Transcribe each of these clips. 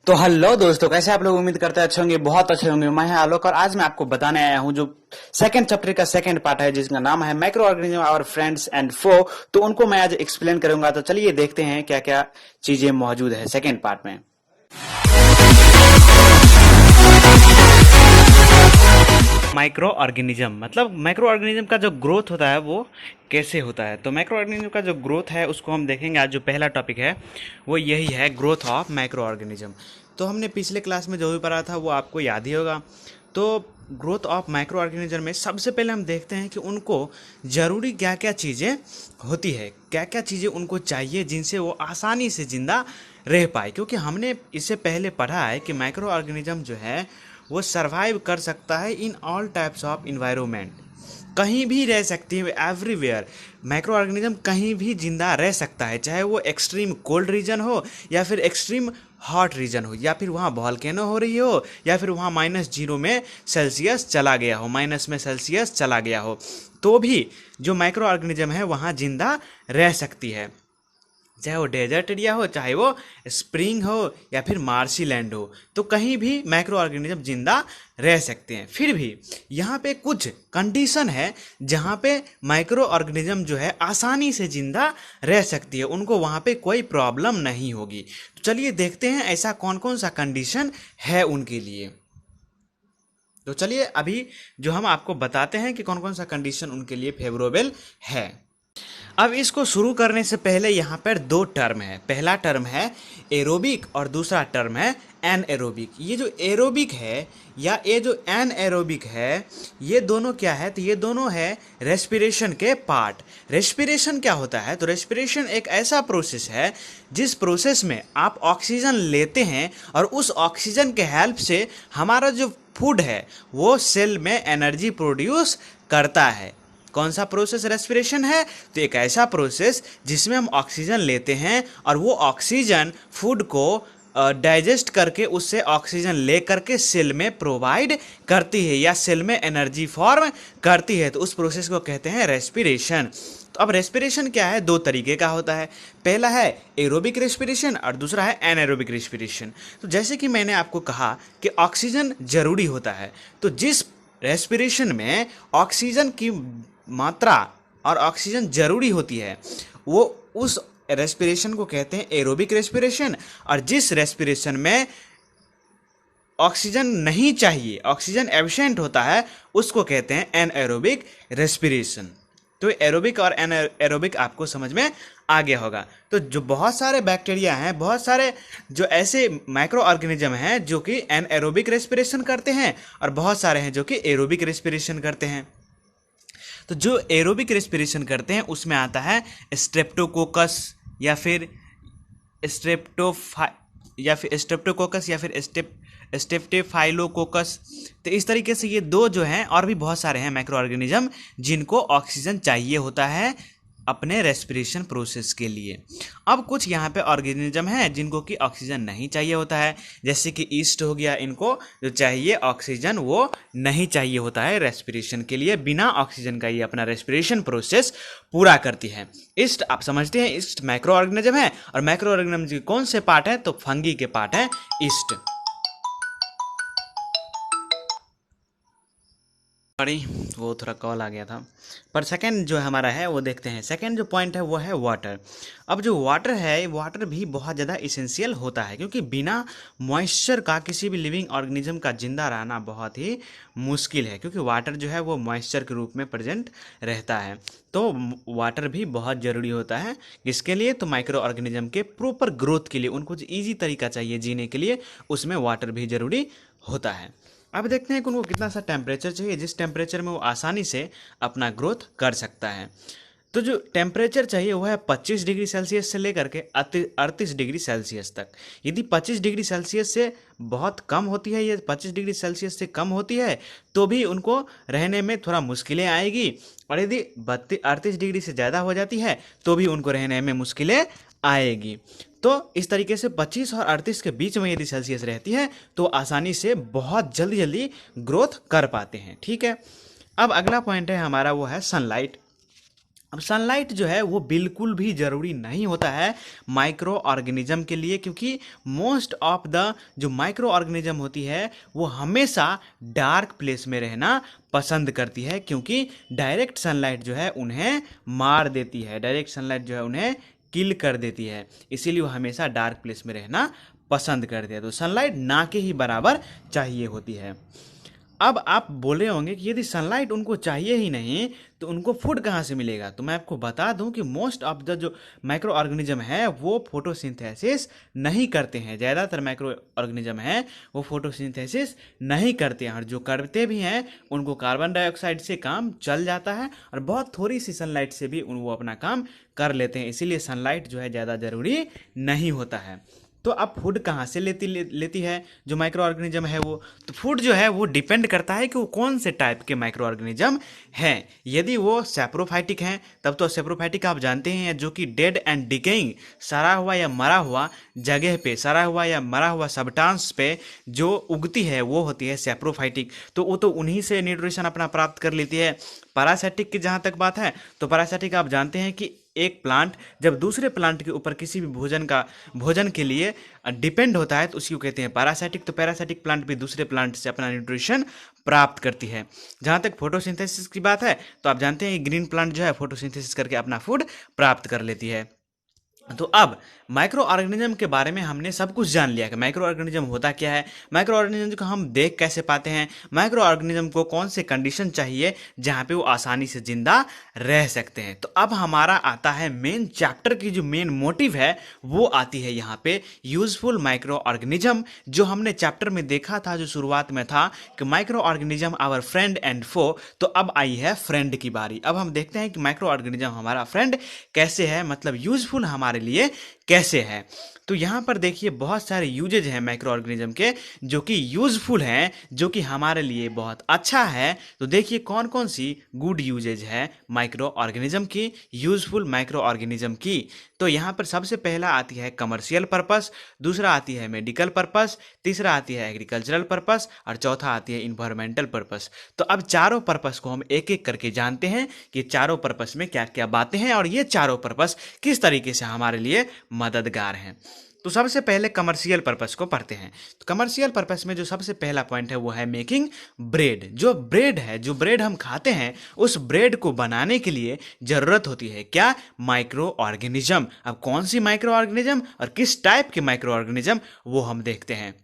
तो हेलो दोस्तों, कैसे आप लोग? उम्मीद करते हैं अच्छे होंगे, बहुत अच्छे होंगे। मैं आलोक और आज मैं आपको बताने आया हूं जो सेकंड चैप्टर का सेकंड पार्ट है, जिसका नाम है micro organism our friends and foe. तो उनको मैं आज एक्सप्लेन करूंगा। तो चलिए देखते हैं क्या क्या चीजें मौजूद है सेकंड पार्ट में। माइक्रो ऑर्गेनिज्म मतलब माइक्रो ऑर्गेनिज्म का जो ग्रोथ होता है वो कैसे होता है। तो माइक्रो ऑर्गेनिज्म का जो ग्रोथ है उसको हम देखेंगे। आज जो पहला टॉपिक है वो यही है, ग्रोथ ऑफ माइक्रो ऑर्गेनिज्म। तो हमने पिछले क्लास में जो भी पढ़ा था वो आपको याद ही होगा। तो ग्रोथ ऑफ माइक्रो ऑर्गेनिज्म में सबसे पहले हम देखते हैं कि उनको ज़रूरी क्या क्या चीज़ें होती है, क्या क्या चीज़ें उनको चाहिए जिनसे वो आसानी से ज़िंदा रह पाए। क्योंकि हमने इससे पहले पढ़ा है कि माइक्रो ऑर्गेनिज्म जो है वो सरवाइव कर सकता है in all types of environment, कहीं भी रह सकती है, एवरीवेयर। माइक्रो ऑर्गेनिज्म कहीं भी जिंदा रह सकता है, चाहे वो एक्सट्रीम कोल्ड रीजन हो या फिर एक्सट्रीम हॉट रीजन हो, या फिर वहाँ वॉल्केनो हो रही हो, या फिर वहाँ -0 में सेल्सियस चला गया हो, माइनस में सेल्सियस चला गया हो, तो भी जो माइक्रो ऑर्गेनिज्म है वहाँ जिंदा रह सकती है। चाहे वो डेजर्ट एरिया हो, चाहे वो स्प्रिंग हो या फिर मार्शी लैंड हो, तो कहीं भी माइक्रो ऑर्गेनिज्म जिंदा रह सकते हैं। फिर भी यहाँ पे कुछ कंडीशन है जहाँ पे माइक्रो ऑर्गेनिज्म जो है आसानी से जिंदा रह सकती है, उनको वहाँ पे कोई प्रॉब्लम नहीं होगी। तो चलिए देखते हैं ऐसा कौन कौन सा कंडीशन है उनके लिए। तो चलिए अभी जो हम आपको बताते हैं कि कौन कौन सा कंडीशन उनके लिए फेवरेबल है। अब इसको शुरू करने से पहले यहाँ पर दो टर्म है। पहला टर्म है एरोबिक और दूसरा टर्म है एनएरोबिक। ये जो एरोबिक है या ये जो एनएरोबिक है, ये दोनों क्या है? तो ये दोनों है रेस्पिरेशन के पार्ट। रेस्पिरेशन क्या होता है? तो रेस्पिरेशन एक ऐसा प्रोसेस है जिस प्रोसेस में आप ऑक्सीजन लेते हैं और उस ऑक्सीजन के हेल्प से हमारा जो फूड है वो सेल में एनर्जी प्रोड्यूस करता है। कौन सा प्रोसेस रेस्पिरेशन है? तो एक ऐसा प्रोसेस जिसमें हम ऑक्सीजन लेते हैं और वो ऑक्सीजन फूड को डाइजेस्ट करके उससे ऑक्सीजन ले करके सेल में प्रोवाइड करती है या सेल में एनर्जी फॉर्म करती है। तो उस प्रोसेस को कहते हैं रेस्पिरेशन। तो अब रेस्पिरेशन क्या है? दो तरीके का होता है। पहला है एरोबिक रेस्पिरेशन और दूसरा है एनएरोबिक रेस्पिरेशन। तो जैसे कि मैंने आपको कहा कि ऑक्सीजन जरूरी होता है, तो जिस रेस्पिरेशन में ऑक्सीजन की मात्रा और ऑक्सीजन जरूरी होती है वो उस रेस्पिरेशन को कहते हैं एरोबिक रेस्पिरेशन। और जिस रेस्पिरेशन में ऑक्सीजन नहीं चाहिए, ऑक्सीजन एब्सेंट होता है, उसको कहते हैं एनएरोबिक रेस्पिरेशन। तो एरोबिक और एनएरोबिक आपको समझ में आ गया होगा। तो जो बहुत सारे बैक्टीरिया हैं, बहुत सारे जो ऐसे माइक्रो ऑर्गेनिज्म हैं जो कि एनएरोबिक रेस्पिरेशन करते हैं और बहुत सारे हैं जो कि एरोबिक रेस्पिरेशन करते हैं। तो जो एरोबिक रेस्पिरेशन करते हैं उसमें आता है स्ट्रेप्टोकोकस या फिर स्ट्रेप्टोकोकस या फिर स्टेप्टोफाइलोकोकस। तो इस तरीके से ये दो जो हैं, और भी बहुत सारे हैं माइक्रो ऑर्गेनिज्म जिनको ऑक्सीजन चाहिए होता है अपने रेस्पिरेशन प्रोसेस के लिए। अब कुछ यहाँ पे ऑर्गेनिज्म हैं जिनको कि ऑक्सीजन नहीं चाहिए होता है, जैसे कि ईस्ट हो गया, इनको जो चाहिए ऑक्सीजन वो नहीं चाहिए होता है रेस्पिरेशन के लिए। बिना ऑक्सीजन का ये अपना रेस्पिरेशन प्रोसेस पूरा करती है। ईस्ट आप समझते हैं, ईस्ट माइक्रो ऑर्गेनिज्म है। और माइक्रो ऑर्गेनिज्म के कौन से पार्ट है? तो फंगी के पार्ट है ईस्ट। सॉरी, वो थोड़ा कॉल आ गया था। पर सेकंड जो हमारा है वो देखते हैं। सेकंड जो पॉइंट है वो है वाटर। अब जो वाटर है, वाटर भी बहुत ज़्यादा इसेंशियल होता है, क्योंकि बिना मॉइस्चर का किसी भी लिविंग ऑर्गेनिज्म का जिंदा रहना बहुत ही मुश्किल है, क्योंकि वाटर जो है वो मॉइस्चर के रूप में प्रेजेंट रहता है। तो वाटर भी बहुत ज़रूरी होता है किसके लिए? तो माइक्रो ऑर्गेनिज्म के प्रॉपर ग्रोथ के लिए। उनको जो ईजी तरीका चाहिए जीने के लिए, उसमें वाटर भी ज़रूरी होता है। अब देखते हैं कि उनको कितना सा टेम्परेचर चाहिए जिस टेम्परेचर में वो आसानी से अपना ग्रोथ कर सकता है। तो जो टेम्परेचर चाहिए वो है 25 डिग्री सेल्सियस से लेकर के 38 डिग्री सेल्सियस तक। यदि 25 डिग्री सेल्सियस से बहुत कम होती है या 25 डिग्री सेल्सियस से कम होती है तो भी उनको रहने में थोड़ा मुश्किलें आएगी, और यदि 38 डिग्री से ज़्यादा हो जाती है तो भी उनको रहने में मुश्किलें आएगी। तो इस तरीके से 25 और 38 के बीच में यदि सेल्सियस रहती है तो आसानी से बहुत जल्दी जल्दी ग्रोथ कर पाते हैं। ठीक है। अब अगला पॉइंट है हमारा वो है सनलाइट। अब सनलाइट जो है वो बिल्कुल भी ज़रूरी नहीं होता है माइक्रो ऑर्गेनिज्म के लिए, क्योंकि मोस्ट ऑफ द जो माइक्रो ऑर्गेनिज्म होती है वो हमेशा डार्क प्लेस में रहना पसंद करती है, क्योंकि डायरेक्ट सनलाइट जो है उन्हें मार देती है, डायरेक्ट सनलाइट जो है उन्हें किल कर देती है, इसीलिए वो हमेशा डार्क प्लेस में रहना पसंद करते हैं। तो सनलाइट ना के ही बराबर चाहिए होती है। अब आप बोले होंगे कि यदि सनलाइट उनको चाहिए ही नहीं तो उनको फूड कहाँ से मिलेगा। तो मैं आपको बता दूं कि मोस्ट ऑफ द जो माइक्रो ऑर्गेनिज्म है वो फोटोसिंथेसिस नहीं करते हैं। ज़्यादातर माइक्रो ऑर्गेनिज्म है वो फोटोसिंथेसिस नहीं करते हैं, और जो करते भी हैं उनको कार्बन डाइऑक्साइड से काम चल जाता है, और बहुत थोड़ी सी सनलाइट से भी वो अपना काम कर लेते हैं। इसीलिए सनलाइट जो है ज़्यादा ज़रूरी नहीं होता है। तो अब फूड कहाँ से लेती है जो माइक्रो ऑर्गेनिज्म है वो। तो फूड जो है वो डिपेंड करता है कि वो कौन से टाइप के माइक्रो ऑर्गेनिज्म हैं। यदि वो सैप्रोफाइटिक हैं तब तो सैप्रोफाइटिक आप जानते हैं जो कि डेड एंड डिकेइंग, सड़ा हुआ या मरा हुआ जगह पे, सड़ा हुआ या मरा हुआ सब्सटेंस पे जो उगती है वो होती है सैप्रोफाइटिक। तो वो तो उन्हीं से न्यूट्रिशन अपना प्राप्त कर लेती है। पैरासाइटिक की जहाँ तक बात है तो पैरासाइटिक आप जानते हैं कि एक प्लांट जब दूसरे प्लांट के ऊपर किसी भी भोजन के लिए डिपेंड होता है तो उसी को कहते हैं पैरासाइटिक। तो पैरासाइटिक प्लांट भी दूसरे प्लांट से अपना न्यूट्रिशन प्राप्त करती है। जहाँ तक फोटोसिंथेसिस की बात है तो आप जानते हैं ग्रीन प्लांट जो है फोटोसिंथेसिस करके अपना फूड प्राप्त कर लेती है। तो अब माइक्रो ऑर्गेनिज्म के बारे में हमने सब कुछ जान लिया कि माइक्रो ऑर्गेनिज्म होता क्या है, माइक्रो ऑर्गेनिज्म को हम देख कैसे पाते हैं, माइक्रो ऑर्गेनिज्म को कौन से कंडीशन चाहिए जहाँ पे वो आसानी से जिंदा रह सकते हैं। तो अब हमारा आता है मेन चैप्टर की जो मेन मोटिव है वो आती है यहाँ पे यूजफुल माइक्रो ऑर्गेनिज्म। जो हमने चैप्टर में देखा था जो शुरुआत में था कि micro organism our friend and foe, तो अब आई है फ्रेंड की बारी। अब हम देखते हैं कि माइक्रो ऑर्गेनिज्म हमारा फ्रेंड कैसे है, मतलब यूजफुल हमारे लिए कैसे है। तो यहाँ पर देखिए बहुत सारे यूजेज हैं माइक्रो ऑर्गेनिज्म के जो कि यूजफुल हैं, जो कि हमारे लिए बहुत अच्छा है। तो देखिए कौन कौन सी गुड यूजेज है माइक्रो ऑर्गेनिज्म की, यूजफुल माइक्रो ऑर्गेनिज्म की। तो यहाँ पर सबसे पहला आती है कमर्शियल पर्पस, दूसरा आती है मेडिकल पर्पस, तीसरा आती है एग्रीकल्चरल पर्पस, और चौथा आती है इन्वायरमेंटल पर्पस। तो अब चारों पर्पस को हम एक एक करके जानते हैं कि चारों पर्पस में क्या क्या बातें हैं और ये चारों पर्पस किस तरीके से हमारे लिए मददगार हैं। तो सबसे पहले कमर्शियल पर्पस को पढ़ते हैं। तो कमर्शियल पर्पस में जो सबसे पहला पॉइंट है वो है मेकिंग ब्रेड। जो ब्रेड है, जो ब्रेड हम खाते हैं, उस ब्रेड को बनाने के लिए जरूरत होती है क्या, माइक्रो ऑर्गेनिज्म। अब कौन सी माइक्रो ऑर्गेनिज्म और किस टाइप के माइक्रो ऑर्गेनिज्म वो हम देखते हैं।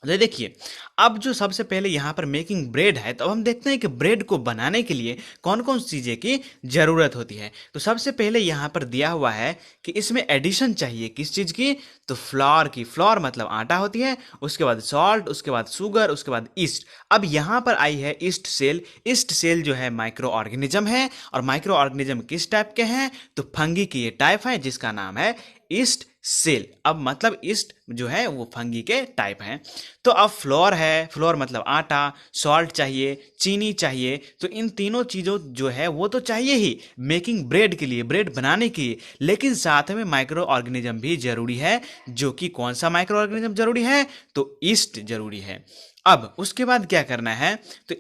तो देखिए अब जो सबसे पहले यहाँ पर मेकिंग ब्रेड है, तो अब हम देखते हैं कि ब्रेड को बनाने के लिए कौन कौन सी चीज़ें की ज़रूरत होती है। तो सबसे पहले यहाँ पर दिया हुआ है कि इसमें एडिशन चाहिए किस चीज़ की, तो फ्लोर की। फ्लोर मतलब आटा होती है, उसके बाद सॉल्ट, उसके बाद शुगर, उसके बाद ईस्ट। अब यहाँ पर आई है ईस्ट सेल। ईस्ट सेल जो है माइक्रो ऑर्गेनिज्म है, और माइक्रो ऑर्गेनिज्म किस टाइप के हैं, तो फंगी की ये टाइप है जिसका नाम है ईस्ट सेल। अब मतलब ईस्ट जो है वो फंगी के टाइप हैं। तो अब फ्लोर है, फ्लोर मतलब आटा, सॉल्ट चाहिए, चीनी चाहिए। तो इन तीनों चीज़ों जो है वो तो चाहिए ही मेकिंग ब्रेड के लिए, ब्रेड बनाने के लिए, लेकिन साथ में माइक्रो ऑर्गेनिज्म भी जरूरी है। जो कि कौन सा माइक्रो ऑर्गेनिज्म जरूरी है, तो ईस्ट जरूरी है। अब उसके बाद क्या करना है, तो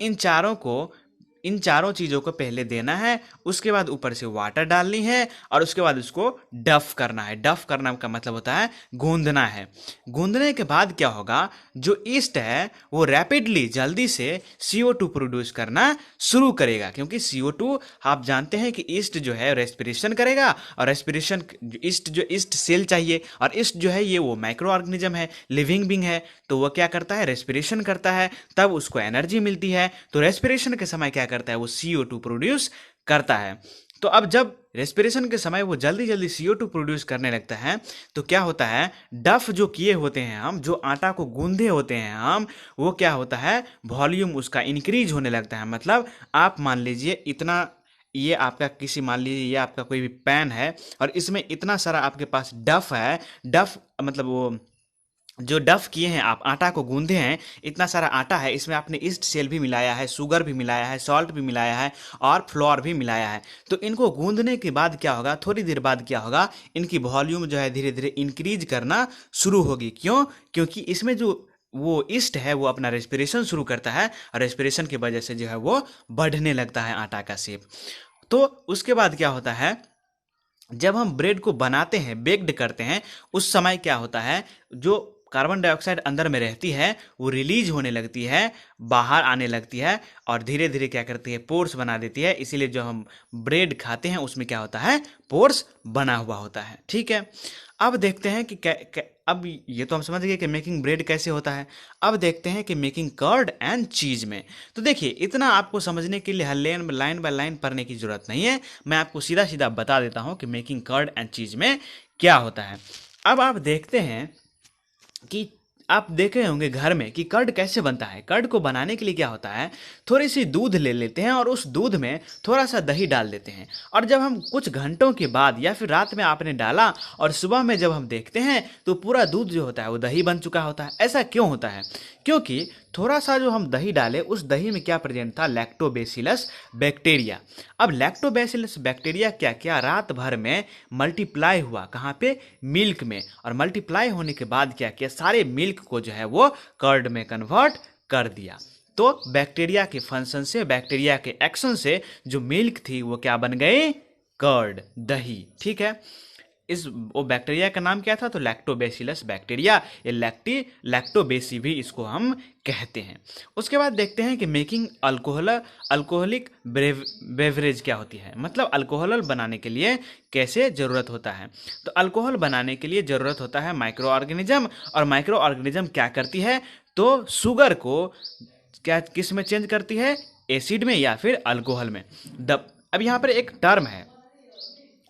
इन चारों चीज़ों को पहले देना है, उसके बाद ऊपर से वाटर डालनी है, और उसके बाद उसको डफ करना है। डफ करना का मतलब होता है गूंदना है। गूंदने के बाद क्या होगा, जो ईस्ट है वो रैपिडली जल्दी से CO2 प्रोड्यूस करना शुरू करेगा, क्योंकि CO2 आप जानते हैं कि ईस्ट जो है रेस्पिरेशन करेगा, और रेस्पिरेशन ईस्ट सेल चाहिए, और ईस्ट जो है ये वो माइक्रो ऑर्गेनिज्म है, लिविंग बीइंग है। तो वो क्या करता है, रेस्पिरेशन करता है, तब उसको एनर्जी मिलती है। तो रेस्पिरेशन के समय क्या करता है, वो CO2 प्रोड्यूस करता है। तो अब जब रेस्पिरेशन के समय वो जल्दी जल्दी CO2 प्रोड्यूस करने लगता है, तो क्या होता है, डफ जो किए होते हैं हम, जो आटा को गूंदे होते हैं हम, वो क्या होता है, वॉल्यूम उसका इंक्रीज होने लगता है। मतलब आप मान लीजिए इतना, ये आपका किसी, मान लीजिए ये आपका कोई भी पैन है और इसमें इतना सारा आपके पास डफ है। डफ मतलब वो जो डफ किए हैं, आप आटा को गूंदे हैं, इतना सारा आटा है, इसमें आपने ईस्ट सेल भी मिलाया है, शुगर भी मिलाया है, सॉल्ट भी मिलाया है, और फ्लोर भी मिलाया है। तो इनको गूंदने के बाद क्या होगा, थोड़ी देर बाद क्या होगा, इनकी वॉल्यूम जो है धीरे धीरे इंक्रीज करना शुरू होगी। क्यों, क्योंकि इसमें जो वो ईस्ट है वो अपना रेस्पिरेशन शुरू करता है, और रेस्पिरेशन की वजह से जो है वो बढ़ने लगता है आटा का शेप। तो उसके बाद क्या होता है, जब हम ब्रेड को बनाते हैं, बेक्ड करते हैं, उस समय क्या होता है, जो कार्बन डाइऑक्साइड अंदर में रहती है वो रिलीज होने लगती है, बाहर आने लगती है और धीरे धीरे क्या करती है, पोर्स बना देती है। इसीलिए जो हम ब्रेड खाते हैं उसमें क्या होता है, पोर्स बना हुआ होता है। ठीक है, अब देखते हैं कि अब ये तो हम समझ गए कि मेकिंग ब्रेड कैसे होता है। अब देखते हैं कि मेकिंग कर्ड एंड चीज में। तो देखिए, इतना आपको समझने के लिए हर लाइन बाय लाइन पढ़ने की जरूरत नहीं है, मैं आपको सीधा सीधा बता देता हूं कि मेकिंग कर्ड एंड चीज में क्या होता है। अब आप देखते हैं कि आप देखे होंगे घर में कि कर्ड कैसे बनता है। कर्ड को बनाने के लिए क्या होता है, थोड़ी सी दूध ले लेते हैं और उस दूध में थोड़ा सा दही डाल देते हैं, और जब हम कुछ घंटों के बाद या फिर रात में आपने डाला और सुबह में जब हम देखते हैं तो पूरा दूध जो होता है वो दही बन चुका होता है। ऐसा क्यों होता है, क्योंकि थोड़ा सा जो हम दही डाले उस दही में क्या प्रेजेंट था, लैक्टोबैसिलस बैक्टीरिया। अब लैक्टोबैसिलस बैक्टीरिया क्या क्या रात भर में मल्टीप्लाई हुआ, कहाँ पे, मिल्क में, और मल्टीप्लाई होने के बाद क्या किया, सारे मिल्क को जो है वो कर्ड में कन्वर्ट कर दिया। तो बैक्टीरिया के फंक्शन से, बैक्टीरिया के एक्शन से जो मिल्क थी वो क्या बन गई, कर्ड, दही। ठीक है, इस वो बैक्टीरिया का नाम क्या था, तो लैक्टोबैसिलस बैक्टीरिया, ये लैक्टोबेसी भी इसको हम कहते हैं। उसके बाद देखते हैं कि मेकिंग अल्कोहलिक बेवरेज क्या होती है, मतलब अल्कोहल बनाने के लिए कैसे ज़रूरत होता है। तो अल्कोहल बनाने के लिए ज़रूरत होता है माइक्रो ऑर्गेनिज्म, और माइक्रो ऑर्गेनिज्म क्या करती है, तो शुगर को क्या किस में चेंज करती है, एसिड में या फिर अल्कोहल में। अब यहाँ पर एक टर्म है,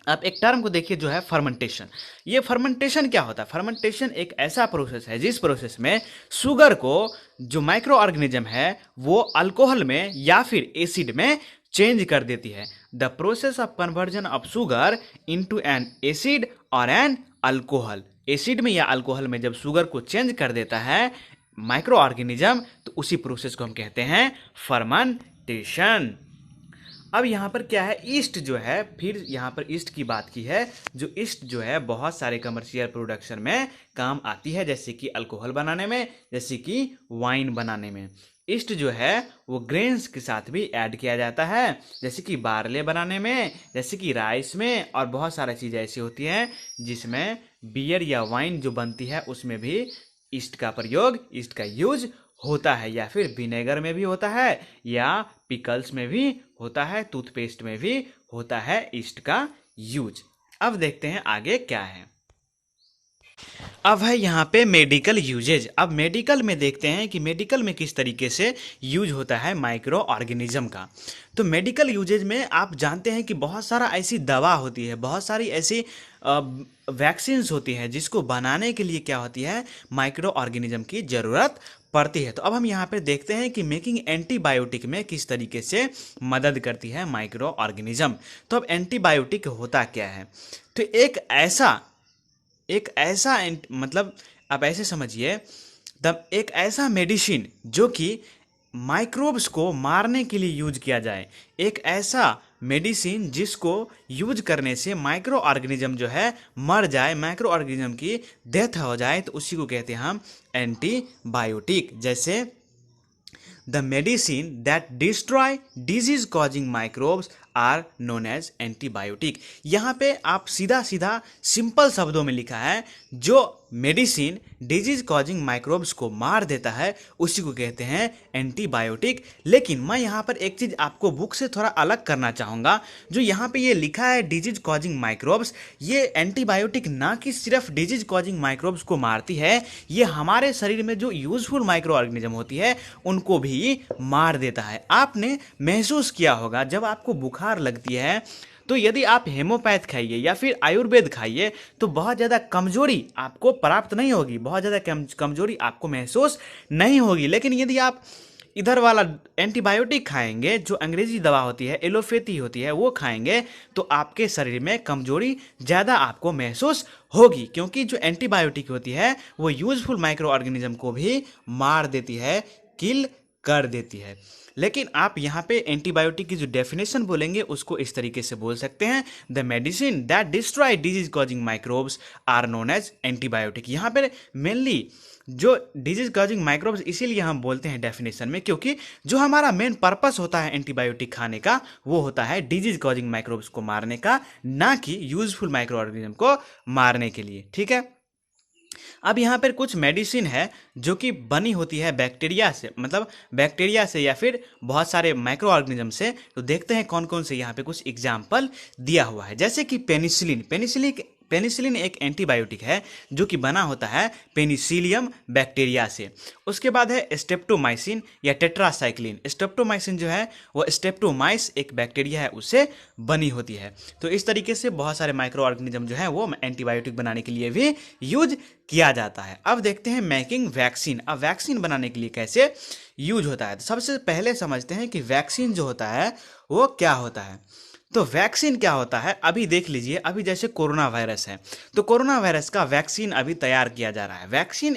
आप एक टर्म को देखिए जो है फर्मेंटेशन। ये फर्मेंटेशन क्या होता है, फर्मेंटेशन एक ऐसा प्रोसेस है जिस प्रोसेस में शुगर को जो माइक्रो ऑर्गेनिज्म है वो अल्कोहल में या फिर एसिड में चेंज कर देती है। The process of conversion of sugar into an acid और एन अल्कोहल। एसिड में या अल्कोहल में जब शुगर को चेंज कर देता है माइक्रो ऑर्गेनिज्म, तो उसी प्रोसेस को हम कहते हैं फर्मेंटेशन। अब यहाँ पर क्या है, ईस्ट जो है, फिर यहाँ पर ईस्ट की बात की है, जो ईस्ट जो है बहुत सारे कमर्शियल प्रोडक्शन में काम आती है, जैसे कि अल्कोहल बनाने में, जैसे कि वाइन बनाने में। ईस्ट जो है वो ग्रेन्स के साथ भी ऐड किया जाता है, जैसे कि बार्ले बनाने में, जैसे कि राइस में, और बहुत सारी चीज़ें ऐसी होती हैं जिसमें बियर या वाइन जो बनती है उसमें भी ईस्ट का प्रयोग, ईस्ट का यूज होता है, या फिर विनेगर में भी होता है, या पिकल्स में भी होता है, टूथपेस्ट में भी होता है ईस्ट का यूज। अब देखते हैं आगे क्या है। अब है यहाँ पे मेडिकल यूजेज। अब मेडिकल में देखते हैं कि मेडिकल में किस तरीके से यूज होता है माइक्रो ऑर्गेनिज्म का। तो मेडिकल यूजेज में आप जानते हैं कि बहुत सारा ऐसी दवा होती है, बहुत सारी ऐसी वैक्सीन्स होती हैं जिसको बनाने के लिए क्या होती है, माइक्रो ऑर्गेनिज्म की ज़रूरत पड़ती है। तो अब हम यहाँ पे देखते हैं कि मेकिंग एंटीबायोटिक में किस तरीके से मदद करती है माइक्रो ऑर्गेनिज्म। तो अब एंटीबायोटिक होता क्या है, तो एक ऐसा मतलब आप ऐसे समझिए, एक ऐसा मेडिसिन जो कि माइक्रोब्स को मारने के लिए यूज किया जाए, एक ऐसा मेडिसिन जिसको यूज करने से माइक्रो ऑर्गेनिज्म जो है मर जाए, माइक्रो ऑर्गेनिज्म की डेथ हो जाए, तो उसी को कहते हैं हम एंटीबायोटिक। जैसे the medicine that destroy disease causing microbes are known as antibiotic. यहाँ पे आप सीधा सीधा सिंपल शब्दों में लिखा है, जो मेडिसिन डिजीज कॉजिंग माइक्रोब्स को मार देता है उसी को कहते हैं एंटीबायोटिक। लेकिन मैं यहाँ पर एक चीज़ आपको बुक से थोड़ा अलग करना चाहूँगा, जो यहाँ पे ये लिखा है डिजीज कॉजिंग माइक्रोब्स, ये एंटीबायोटिक ना कि सिर्फ डिजीज कॉजिंग माइक्रोब्स को मारती है, ये हमारे शरीर में जो यूजफुल माइक्रो ऑर्गेनिज्म होती है उनको भी मार देता है। आपने महसूस किया होगा जब आपको बुखार लगती है तो यदि आप हेमोपैथ खाइए या फिर आयुर्वेद खाइए तो बहुत ज़्यादा कमजोरी आपको प्राप्त नहीं होगी, बहुत ज़्यादा कमजोरी आपको महसूस नहीं होगी। लेकिन यदि आप इधर वाला एंटीबायोटिक खाएंगे, जो अंग्रेजी दवा होती है, एलोपैथी होती है, वो खाएंगे तो आपके शरीर में कमजोरी ज़्यादा आपको महसूस होगी, क्योंकि जो एंटीबायोटिक होती है वो यूजफुल माइक्रो ऑर्गेनिज्म को भी मार देती है, किल कर देती है। लेकिन आप यहाँ पे एंटीबायोटिक की जो डेफिनेशन बोलेंगे उसको इस तरीके से बोल सकते हैं, the medicine that destroy disease causing microbes are known as antibiotic. यहाँ पर मेनली जो डिजीज कॉजिंग माइक्रोब्स इसीलिए हम बोलते हैं डेफिनेशन में, क्योंकि जो हमारा मेन पर्पस होता है एंटीबायोटिक खाने का वो होता है डिजीज कॉजिंग माइक्रोब्स को मारने का, ना कि यूजफुल माइक्रो ऑर्गेनिज्म को मारने के लिए। ठीक है, अब यहाँ पर कुछ मेडिसिन है जो कि बनी होती है बैक्टीरिया से, मतलब बैक्टीरिया से या फिर बहुत सारे माइक्रो ऑर्गेनिज्म से। तो देखते हैं कौन कौन से यहाँ पे कुछ एग्जाम्पल दिया हुआ है। जैसे कि पेनिसिलिन। पेनिसिलिन एक एंटीबायोटिक है जो कि बना होता है पेनिसिलियम बैक्टीरिया से। उसके बाद है स्ट्रेप्टोमाइसिन या टेट्रासाइक्लिन। स्ट्रेप्टोमाइसिन जो है वो स्ट्रेप्टोमाइस एक बैक्टीरिया है उससे बनी होती है। तो इस तरीके से बहुत सारे माइक्रो ऑर्गेनिज्म जो है वो एंटीबायोटिक बनाने के लिए भी यूज किया जाता है। अब देखते हैं मेकिंग वैक्सीन। अब वैक्सीन बनाने के लिए कैसे यूज होता है, तो सबसे पहले समझते हैं कि वैक्सीन जो होता है वो क्या होता है। तो वैक्सीन क्या होता है, अभी देख लीजिए, अभी जैसे कोरोना वायरस है तो कोरोना वायरस का वैक्सीन अभी तैयार किया जा रहा है। वैक्सीन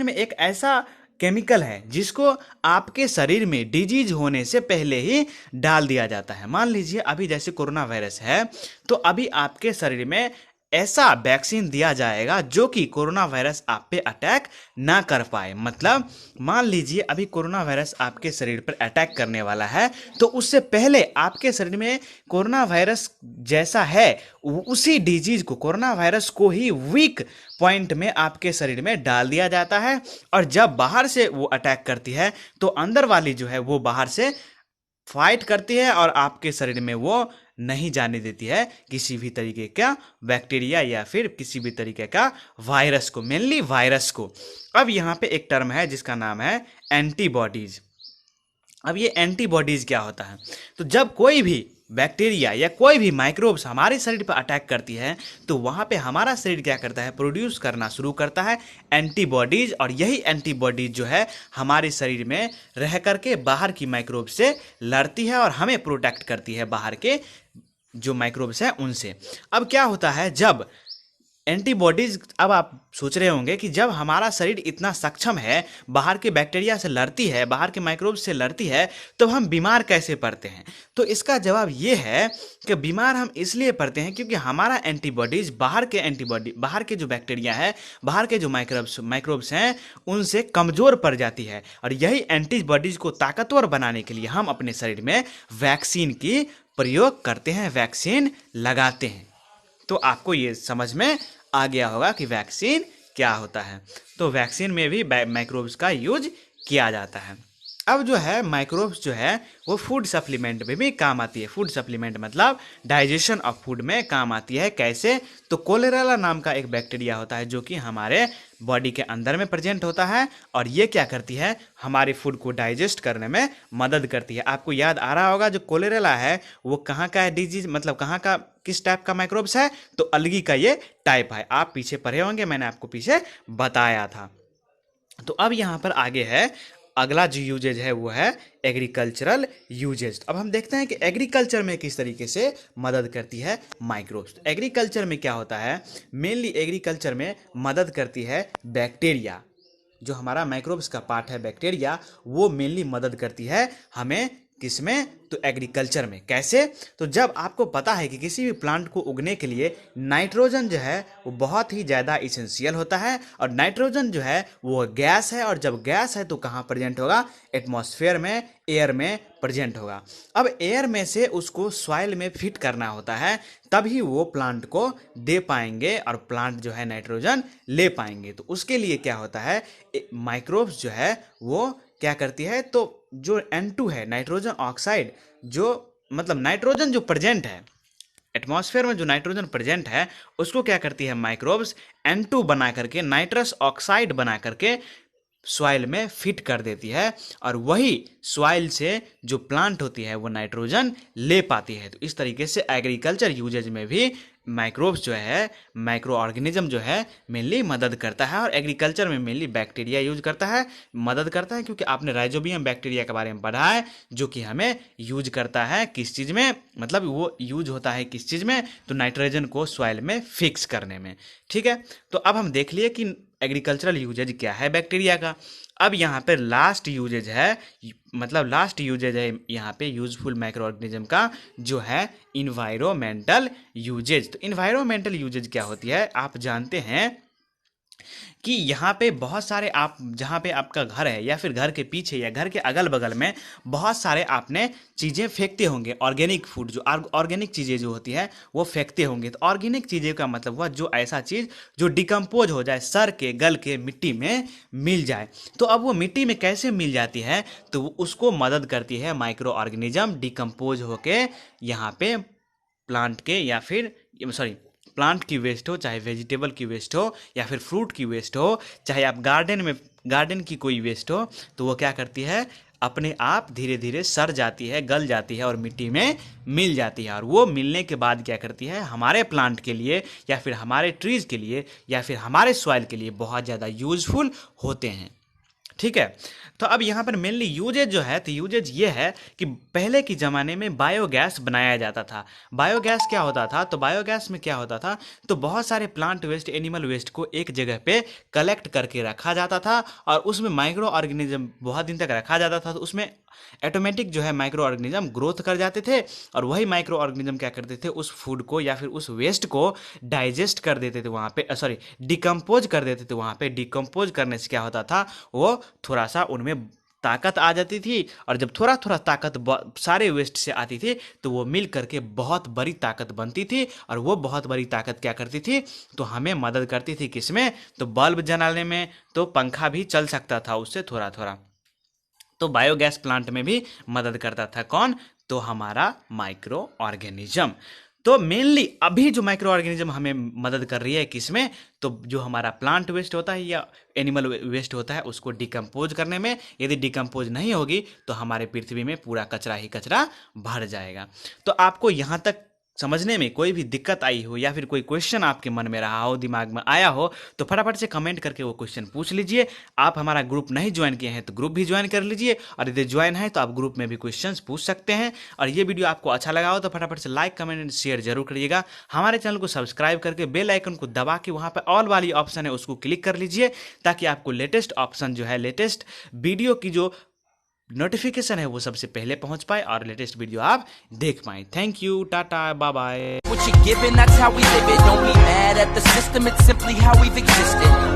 में एक ऐसा केमिकल है जिसको आपके शरीर में डिजीज होने से पहले ही डाल दिया जाता है। मान लीजिए अभी जैसे कोरोना वायरस है तो अभी आपके शरीर में ऐसा वैक्सीन दिया जाएगा जो कि कोरोना वायरस आप पे अटैक ना कर पाए। मतलब मान लीजिए अभी कोरोना वायरस आपके शरीर पर अटैक करने वाला है तो उससे पहले आपके शरीर में कोरोना वायरस जैसा है उसी डिजीज को, कोरोना वायरस को ही वीक पॉइंट में आपके शरीर में डाल दिया जाता है, और जब बाहर से वो अटैक करती है तो अंदर वाली जो है वो बाहर से फाइट करती है और आपके शरीर में वो नहीं जाने देती है किसी भी तरीके का बैक्टीरिया या फिर किसी भी तरीके का वायरस को, मेनली वायरस को। अब यहाँ पे एक टर्म है जिसका नाम है एंटीबॉडीज। अब ये एंटीबॉडीज क्या होता है, तो जब कोई भी बैक्टीरिया या कोई भी माइक्रोब्स हमारे शरीर पर अटैक करती है तो वहाँ पे हमारा शरीर क्या करता है, प्रोड्यूस करना शुरू करता है एंटीबॉडीज, और यही एंटीबॉडीज जो है हमारे शरीर में रह करके बाहर की माइक्रोब से लड़ती है और हमें प्रोटेक्ट करती है बाहर के जो माइक्रोब्स हैं उनसे। अब क्या होता है, जब एंटीबॉडीज, अब आप सोच रहे होंगे कि जब हमारा शरीर इतना सक्षम है, बाहर के बैक्टीरिया से लड़ती है, बाहर के माइक्रोब्स से लड़ती है, तो हम बीमार कैसे पड़ते हैं। तो इसका जवाब ये है कि बीमार हम इसलिए पड़ते हैं क्योंकि हमारा एंटीबॉडीज बाहर के जो बैक्टीरिया है, बाहर के जो माइक्रोब्स हैं उनसे कमज़ोर पड़ जाती है, और यही एंटीबॉडीज को ताकतवर बनाने के लिए हम अपने शरीर में वैक्सीन की प्रयोग करते हैं, वैक्सीन लगाते हैं। तो आपको ये समझ में आ गया होगा कि वैक्सीन क्या होता है। तो वैक्सीन में भी माइक्रोब्स का यूज किया जाता है। अब जो है माइक्रोब्स जो है वो फूड सप्लीमेंट में भी काम आती है। फूड सप्लीमेंट मतलब डाइजेशन ऑफ फूड में काम आती है। कैसे, तो कोलेरेला नाम का एक बैक्टीरिया होता है जो कि हमारे बॉडी के अंदर में प्रेजेंट होता है, और ये क्या करती है, हमारे फूड को डाइजेस्ट करने में मदद करती है। आपको याद आ रहा होगा जो कोलेरेला है वो कहाँ का है डिजीज, मतलब कहाँ का, किस टाइप का माइक्रोब्स है, तो अलगी का ये टाइप है। आप पीछे पढ़े होंगे, मैंने आपको पीछे बताया था। तो अब यहाँ पर आगे है, अगला जो यूजेज है वो है एग्रीकल्चरल यूजेज। अब हम देखते हैं कि एग्रीकल्चर में किस तरीके से मदद करती है माइक्रोब्स। तो एग्रीकल्चर में क्या होता है, मेनली एग्रीकल्चर में मदद करती है बैक्टीरिया, जो हमारा माइक्रोब्स का पार्ट है बैक्टीरिया, वो मेनली मदद करती है हमें किसमें, तो एग्रीकल्चर में। कैसे, तो जब आपको पता है कि किसी भी प्लांट को उगने के लिए नाइट्रोजन जो है वो बहुत ही ज़्यादा इसेंशियल होता है, और नाइट्रोजन जो है वो गैस है, और जब गैस है तो कहाँ प्रेजेंट होगा, एटमॉस्फेयर में, एयर में प्रेजेंट होगा। अब एयर में से उसको सॉइल में फिट करना होता है, तभी वो प्लांट को दे पाएंगे और प्लांट जो है नाइट्रोजन ले पाएंगे। तो उसके लिए क्या होता है, माइक्रोब्स जो है वो क्या करती है, तो जो N2 है, नाइट्रोजन ऑक्साइड, जो मतलब नाइट्रोजन जो प्रेजेंट है एटमॉस्फेयर में, जो नाइट्रोजन प्रेजेंट है उसको क्या करती है माइक्रोब्स, N2 बना करके, नाइट्रस ऑक्साइड बना करके सॉइल में फिट कर देती है, और वही सॉइल से जो प्लांट होती है वो नाइट्रोजन ले पाती है। तो इस तरीके से एग्रीकल्चर यूजेज में भी माइक्रोब्स जो है, माइक्रो ऑर्गेनिज्म जो है मेनली मदद करता है, और एग्रीकल्चर में मेनली बैक्टीरिया यूज करता है, मदद करता है, क्योंकि आपने राइजोबियम बैक्टीरिया के बारे में पढ़ा है जो कि हमें यूज करता है किस चीज़ में, मतलब वो यूज होता है किस चीज़ में, तो नाइट्रोजन को सॉइल में फिक्स करने में। ठीक है, तो अब हम देख लिए कि एग्रीकल्चरल यूजेज क्या है बैक्टीरिया का। अब यहाँ पे लास्ट यूजेज है, मतलब लास्ट यूजेज है यहाँ पे यूजफुल माइक्रो ऑर्गेनिज्म का, जो है इन्वायरमेंटल यूजेज। तो इन्वायरमेंटल यूजेज क्या होती है, आप जानते हैं कि यहाँ पे बहुत सारे, आप जहाँ पे आपका घर है या फिर घर के पीछे या घर के अगल बगल में बहुत सारे आपने चीज़ें फेंकते होंगे, ऑर्गेनिक फूड जो ऑर्गेनिक चीज़ें जो होती है वो फेंकते होंगे। तो ऑर्गेनिक चीज़ें का मतलब हुआ जो ऐसा चीज़ जो डिकम्पोज हो जाए, सड़ के गल के मिट्टी में मिल जाए। तो अब वो मिट्टी में कैसे मिल जाती है, तो उसको मदद करती है माइक्रो ऑर्गेनिज्म डिकम्पोज होके यहाँ पे प्लांट के, या फिर सॉरी प्लांट की वेस्ट हो, चाहे वेजिटेबल की वेस्ट हो या फिर फ्रूट की वेस्ट हो, चाहे आप गार्डन की कोई वेस्ट हो, तो वो क्या करती है, अपने आप धीरे धीरे सड़ जाती है, गल जाती है और मिट्टी में मिल जाती है। और वो मिलने के बाद क्या करती है, हमारे प्लांट के लिए या फिर हमारे ट्रीज़ के लिए या फिर हमारे सॉइल के लिए बहुत ज़्यादा यूजफुल होते हैं। ठीक है, तो अब यहाँ पर मेनली यूजेज जो है, तो यूजेज ये है कि पहले के ज़माने में बायोगैस बनाया जाता था। बायोगैस क्या होता था, तो बायोगैस में क्या होता था, तो बहुत सारे प्लांट वेस्ट, एनिमल वेस्ट को एक जगह पे कलेक्ट करके रखा जाता था और उसमें माइक्रो ऑर्गेनिज्म बहुत दिन तक रखा जाता था। तो उसमें ऑटोमेटिक जो है माइक्रो ऑर्गेनिज्म ग्रोथ कर जाते थे और वही माइक्रो ऑर्गेनिज्म क्या करते थे, उस फूड को या फिर उस वेस्ट को डाइजेस्ट कर देते थे वहाँ पे, सॉरी डिकम्पोज कर देते थे वहाँ पे। डिकम्पोज करने से क्या होता था, वो थोड़ा सा उनमें ताकत आ जाती थी और जब थोड़ा थोड़ा ताकत सारे वेस्ट से आती थी तो वो मिल करके बहुत बड़ी ताकत बनती थी और वो बहुत बड़ी ताकत क्या करती थी, तो हमें मदद करती थी किसमें, तो बल्ब जलाने में, तो पंखा भी चल सकता था उससे थोड़ा थोड़ा। तो बायोगैस प्लांट में भी मदद करता था कौन, तो हमारा माइक्रो ऑर्गेनिज्म। तो मेनली अभी जो माइक्रो ऑर्गेनिज्म हमें मदद कर रही है किसमें, तो जो हमारा प्लांट वेस्ट होता है या एनिमल वेस्ट होता है उसको डिकम्पोज करने में। यदि डिकम्पोज नहीं होगी तो हमारे पृथ्वी में पूरा कचरा ही कचरा भर जाएगा। तो आपको यहाँ तक समझने में कोई भी दिक्कत आई हो या फिर कोई क्वेश्चन आपके मन में रहा हो, दिमाग में आया हो, तो फटाफट से कमेंट करके वो क्वेश्चन पूछ लीजिए। आप हमारा ग्रुप नहीं ज्वाइन किए हैं तो ग्रुप भी ज्वाइन कर लीजिए, और यदि ज्वाइन है तो आप ग्रुप में भी क्वेश्चंस पूछ सकते हैं। और ये वीडियो आपको अच्छा लगा हो तो फटाफट से लाइक, कमेंट एंड शेयर जरूर करिएगा। हमारे चैनल को सब्सक्राइब करके बेल आइकन को दबा के वहाँ पर ऑल वाली ऑप्शन है उसको क्लिक कर लीजिए, ताकि आपको लेटेस्ट ऑप्शन जो है, लेटेस्ट वीडियो की जो नोटिफिकेशन है वो सबसे पहले पहुंच पाए और लेटेस्ट वीडियो आप देख पाए। Thank you, tata, bye bye. What you're giving, that's how we live it. Don't be mad at the system, it's simply how we've existed.